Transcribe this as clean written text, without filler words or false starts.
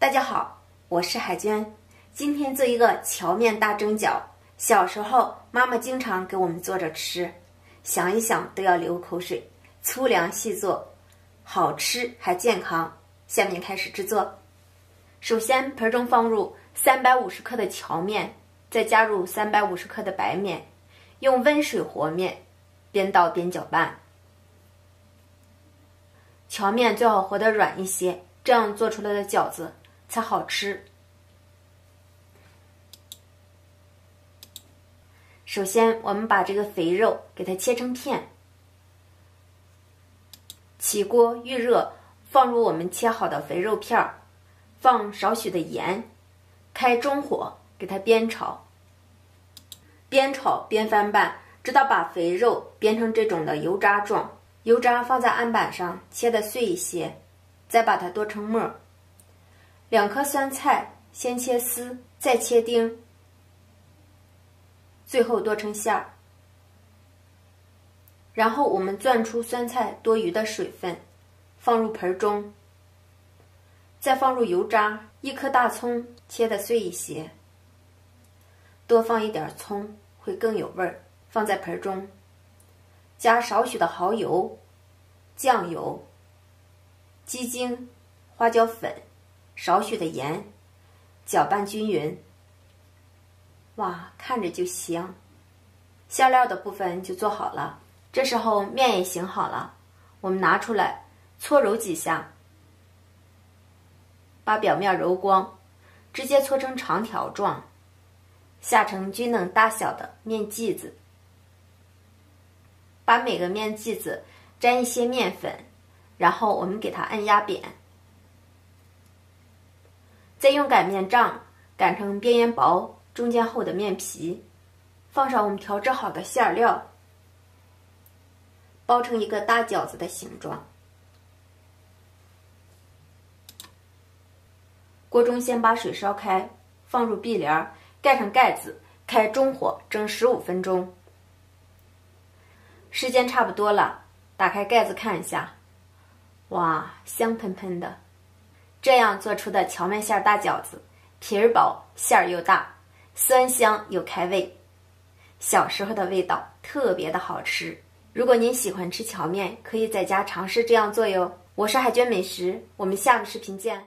大家好，我是海娟，今天做一个荞面大蒸饺。小时候妈妈经常给我们做着吃，想一想都要流口水，粗粮细做，好吃还健康。下面开始制作。首先盆中放入350克的荞面，再加入350克的白面，用温水和面，边倒边搅拌。荞面最好和得软一些，这样做出来的饺子才好吃。首先，我们把这个肥肉给它切成片。起锅预热，放入我们切好的肥肉片儿，放少许的盐，开中火给它煸炒。边炒边翻拌，直到把肥肉煸成这种的油渣状。油渣放在案板上，切得碎一些，再把它剁成末。2颗酸菜先切丝，再切丁，最后剁成馅儿。然后我们攥出酸菜多余的水分，放入盆中，再放入油渣，1颗大葱切得碎一些，多放一点葱会更有味儿。放在盆中，加少许的蚝油、酱油、鸡精、花椒粉，少许的盐，搅拌均匀。哇，看着就香。馅料的部分就做好了，这时候面也醒好了，我们拿出来搓揉几下，把表面揉光，直接搓成长条状，下成均等大小的面剂子。把每个面剂子沾一些面粉，然后我们给它按压扁，再用擀面杖擀成边缘薄、中间厚的面皮，放上我们调制好的馅料，包成一个大饺子的形状。锅中先把水烧开，放入碧莲，盖上盖子，开中火蒸15分钟。时间差不多了，打开盖子看一下，哇，香喷喷的。这样做出的荞面馅大饺子，皮儿薄，馅儿又大，酸香又开胃，小时候的味道特别的好吃。如果您喜欢吃荞面，可以在家尝试这样做哟。我是海娟美食，我们下个视频见。